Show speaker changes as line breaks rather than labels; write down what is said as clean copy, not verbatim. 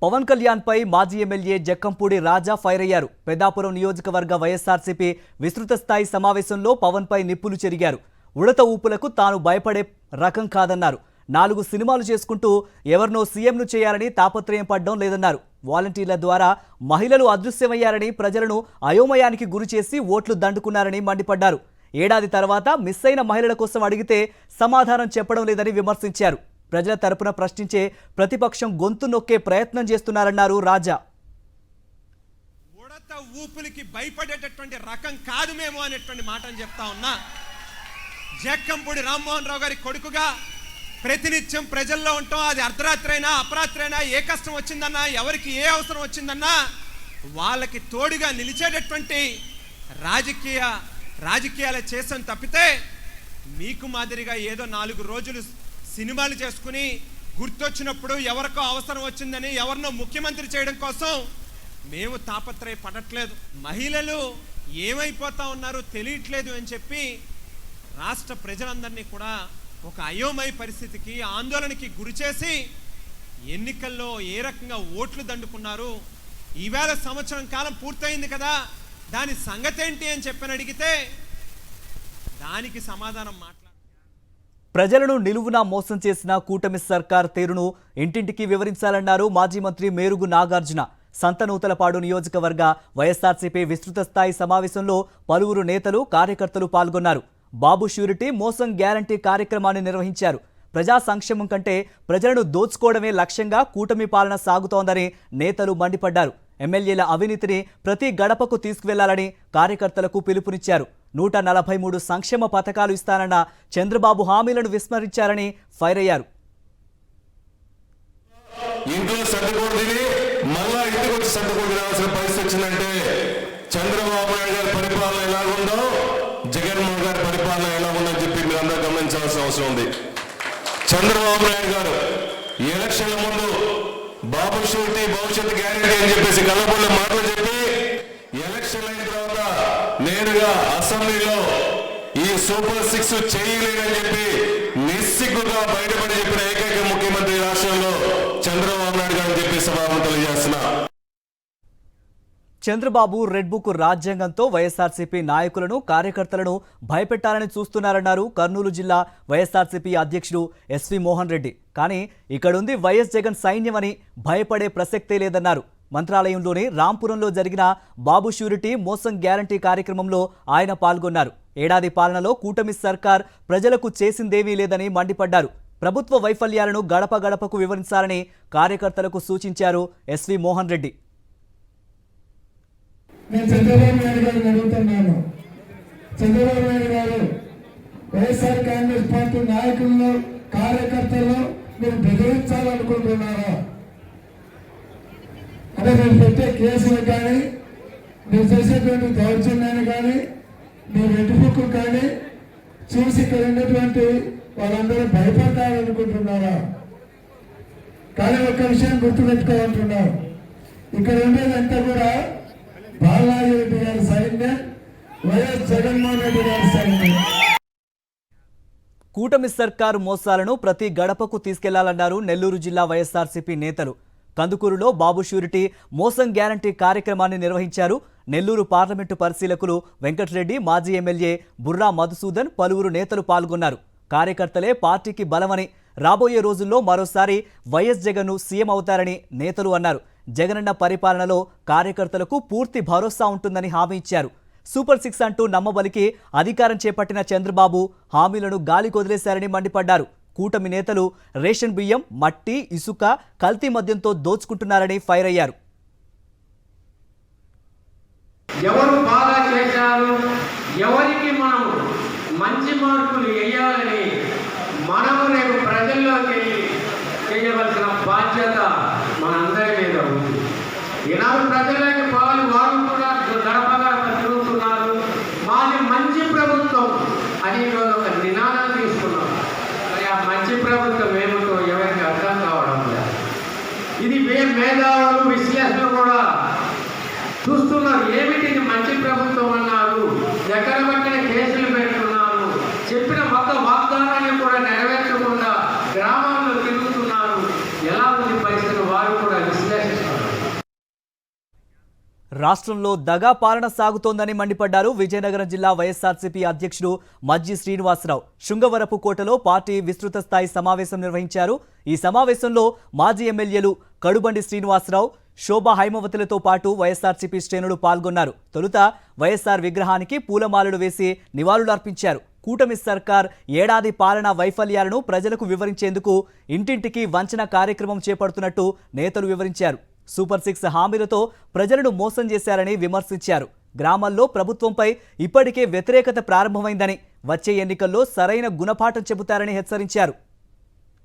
పవన్ కళ్యాణ్ పై మాజీ ఎమ్మెల్యే జక్కంపూడి రాజా ఫైర్ అయ్యారు. పెద్దాపురం నియోజకవర్గ వైఎస్ఆర్సీపీ విస్తృత స్థాయి సమావేశంలో పవన్ పై నిప్పులు చెరిగారు. ఉడత ఊపులకు తాను భయపడే రకం కాదన్నారు. 4 సినిమాలు చేసుకుంటూ ఎవరినో సీఎంను చేయాలని తాపత్రయం పడడం లేదన్నారు. వాలంటీర్ల ద్వారా మహిళలు అదృశ్యమయ్యారని, ప్రజలను అయోమయానికి గురిచేసి ఓట్లు దండుకున్నారని మండిపడ్డారు. ఏడాది తర్వాత మిస్ అయిన మహిళల కోసం అడిగితే సమాధానం చెప్పడం లేదని విమర్శించారు. ప్రజల తరపున ప్రశ్నించే ప్రతిపక్షం గొంతు నొక్కే ప్రయత్నం చేస్తున్నారన్నారు రాజా.
ఉడత ఊపులకి భయపడేటటువంటి రకం కాదు మేము అనేటువంటి మాటను చెప్తా ఉన్నా. జక్కంపూడి రామ్మోహన్ రావు గారి కొడుకుగా ప్రతినిత్యం ప్రజల్లో ఉంటాం. అది అర్ధరాత్రి అయినా అపరాత్రి అయినా ఏ కష్టం వచ్చిందన్నా, ఎవరికి ఏ అవసరం వచ్చిందన్నా వాళ్ళకి తోడుగా నిలిచేటటువంటి రాజకీయాలు చేసాం తప్పితే మీకు మాదిరిగా ఏదో 4 రోజులు సినిమాలు చేసుకుని గుర్తొచ్చినప్పుడు ఎవరికో అవసరం వచ్చిందని ఎవరినో ముఖ్యమంత్రి చేయడం కోసం మేము తాపత్రయపడట్లేదు. మహిళలు ఏమైపోతా ఉన్నారో తెలియట్లేదు అని చెప్పి రాష్ట్ర ప్రజలందరినీ కూడా ఒక అయోమయ పరిస్థితికి, ఆందోళనకి గురిచేసి ఎన్నికల్లో ఏ రకంగా ఓట్లు దండుకున్నారు, ఈవేళ సంవత్సరం కాలం పూర్తయింది కదా, దాని సంగతి ఏంటి అని చెప్పని అడిగితే దానికి సమాధానం
ప్రజలను నిలువునా మోసం చేసిన కూటమి సర్కార్ తీరును ఇంటింటికి వివరించాలన్నారు మాజీ మంత్రి మేరుగు నాగార్జున. సంతనూతలపాడు నియోజకవర్గ వైఎస్ఆర్సీపీ విస్తృత స్థాయి సమావేశంలో పలువురు నేతలు, కార్యకర్తలు పాల్గొన్నారు. బాబు ష్యూరిటీ మోసం గ్యారంటీ కార్యక్రమాన్ని నిర్వహించారు. ప్రజా సంక్షేమం కంటే ప్రజలను దోచుకోవడమే లక్ష్యంగా కూటమి పాలన సాగుతోందని నేతలు మండిపడ్డారు. ఎమ్మెల్యేల అవినీతిని ప్రతి గడపకు తీసుకువెళ్లాలని కార్యకర్తలకు పిలుపునిచ్చారు. 143 సంక్షేమ పథకాలు ఇస్తానన్న చంద్రబాబు హామీలను విస్మరించారని ఫైర్ అయ్యారు.
ఇంట్లో సర్దుకోడిని మళ్ళా ఇంటికి వచ్చి సర్దుకోడి రావాల్సిన పరిస్థితి వచ్చిందంటే చంద్రబాబు నాయుడు గారి పరిపాలన ఎలాగుందో, జగన్మోహన్ గారి పరిపాలన ఎలాగుందని చెప్పి మీరు అందరూ గమనించాల్సిన అవసరం ఉంది. చంద్రబాబు నాయుడు గారు ఎలక్షన్ల ముందు బాబు షూరిటీ భవిష్యత్ గ్యారెంటీ అని చెప్పేసి కలబొల్ల మాటలు చెప్పి ఎలక్షన్ అయిన తర్వాత నేరుగా అసెంబ్లీలో ఈ సూపర్ 6 చేయలేదని చెప్పి నిస్సిగ్గుగా బయటపడి చెప్పిన ఏకైక ముఖ్యమంత్రి రాష్ట్రంలో చంద్రబాబు నాయుడు గారు అని చెప్పి సభాముఖం తెలియజేస్తున్నా.
చంద్రబాబు రెడ్ బుక్ రాజ్యాంగంతో వైఎస్ఆర్సీపీ నాయకులను, కార్యకర్తలను భయపెట్టాలని చూస్తున్నారన్నారు కర్నూలు జిల్లా వైఎస్ఆర్సీపీ అధ్యక్షుడు ఎస్వి మోహన్ రెడ్డి. కానీ ఇక్కడుంది వైఎస్ జగన్ సైన్యమని భయపడే ప్రసక్తే లేదన్నారు. మంత్రాలయంలోని రాంపురంలో జరిగిన బాబు ష్యూరిటీ మోసం గ్యారంటీ కార్యక్రమంలో ఆయన పాల్గొన్నారు. ఏడాది పాలనలో కూటమి సర్కార్ ప్రజలకు చేసిందేమీ లేదని మండిపడ్డారు. ప్రభుత్వ వైఫల్యాలను గడప గడపకు వివరించాలని కార్యకర్తలకు సూచించారు ఎస్వి మోహన్ రెడ్డి.
నేను చంద్రబాబు నాయుడు గారిని అడుగుతున్నాను. చంద్రబాబు నాయుడు గారు వైఎస్ఆర్ కాంగ్రెస్ పార్టీ నాయకులను, కార్యకర్తలను మీరు బెదిరించాలనుకుంటున్నారా? అంటే మీరు పెట్టే కేసులు కానీ, మీరు చేసేటువంటి దౌర్జన్యాన్ని కానీ, మీ రెడ్ బుక్ కానీ చూసి ఇక్కడ ఉన్నటువంటి వాళ్ళందరూ భయపడతారనుకుంటున్నారా? కానీ ఒక్క విషయం గుర్తుపెట్టుకోవాలంటున్నారు, ఇక్కడ ఉండేదంతా కూడా బాలనాగి రెడ్డి గారి సైన్యం, వైఎస్ జగన్మోహన్ రెడ్డి గారి సైన్యం.
కూటమి సర్కారు మోసాలను ప్రతి గడపకు తీసుకెళ్లాలన్నారు నెల్లూరు జిల్లా వైఎస్ఆర్సీపీ నేతలు. కందుకూరులో బాబు ష్యూరిటీ మోసం గ్యారంటీ కార్యక్రమాన్ని నిర్వహించారు. నెల్లూరు పార్లమెంటు పరిశీలకులు వెంకటరెడ్డి, మాజీ ఎమ్మెల్యే బుర్రా మధుసూదన్, పలువురు నేతలు పాల్గొన్నారు. కార్యకర్తలే పార్టీకి బలమని, రాబోయే రోజుల్లో మరోసారి వైఎస్ జగన్ను సీఎం అవుతారని నేతలు అన్నారు. జగనన్న పరిపాలనలో కార్యకర్తలకు పూర్తి భరోసా ఉంటుందని హామీ ఇచ్చారు. సూపర్ 6 అంటూ నమ్మబలికి అధికారం చేపట్టిన చంద్రబాబు హామీలను గాలి కొదిలేశారని మండిపడ్డారు. కూటమి నేతలు రేషన్ బియ్యం, మట్టి, ఇసుక, కల్తీ మద్యంతో దోచుకుంటున్నారని ఫైర్ అయ్యారు.
ఎవరు బాగా చేశారు, ఎవరికి మనం మంచి మార్కులు వేయాలని మనము రేపు ప్రజల్లోకి వెళ్ళి చేయవలసిన బాధ్యత మనందరి మీద ఉంది. ఈనాడు ప్రజలకి వాళ్ళు కూడా గడప గడప తిరుగుతున్నారు. మాది మంచి ప్రభుత్వం అని ఒక నినాదం తీసుకున్నాం. మరి ఆ మంచి ప్రభుత్వం ఏమిటో ఎవరికి అర్థం కావడం లేదు. ఇది మేధావులు, విశ్లేషణలు కూడా చూస్తున్నారు. ఏమిటి మంచి ప్రభుత్వం అన్నారు, ఎక్కడ పట్టిన కేసులు పెడుతున్నారు, చెప్పిన మొత్తం వాగ్దానాన్ని కూడా నెరవేర్చకుండా గ్రామాల్లో తిరుగుతున్నారు. ఎలా ఉంది పరిస్థితి వారు కూడా విశ్లేషణ
రాష్ట్రంలో దగా పాలన సాగుతోందని మండిపడ్డారు విజయనగరం జిల్లా వైఎస్ఆర్సీపీ అధ్యక్షుడు మజ్జి శ్రీనివాసరావు. శృంగవరపు కోటలో పార్టీ విస్తృత స్థాయి సమావేశం నిర్వహించారు. ఈ సమావేశంలో మాజీ ఎమ్మెల్యేలు కడుబండి శ్రీనివాసరావు, శోభా హైమవతులతో పాటు వైఎస్ఆర్సీపీ శ్రేణులు పాల్గొన్నారు. తొలుత వైఎస్ఆర్ విగ్రహానికి పూలమాలలు వేసి నివాళులర్పించారు. కూటమి సర్కార్ ఏడాది పాలనా వైఫల్యాలను ప్రజలకు వివరించేందుకు ఇంటింటికి వంచన కార్యక్రమం చేపడుతున్నట్టు నేతలు వివరించారు. సూపర్ 6 హామీలతో ప్రజలను మోసం చేశారని విమర్శించారు. గ్రామాల్లో ప్రభుత్వంపై ఇప్పటికే వ్యతిరేకత ప్రారంభమైందని, వచ్చే ఎన్నికల్లో సరైన గుణపాఠం చెబుతారని హెచ్చరించారు.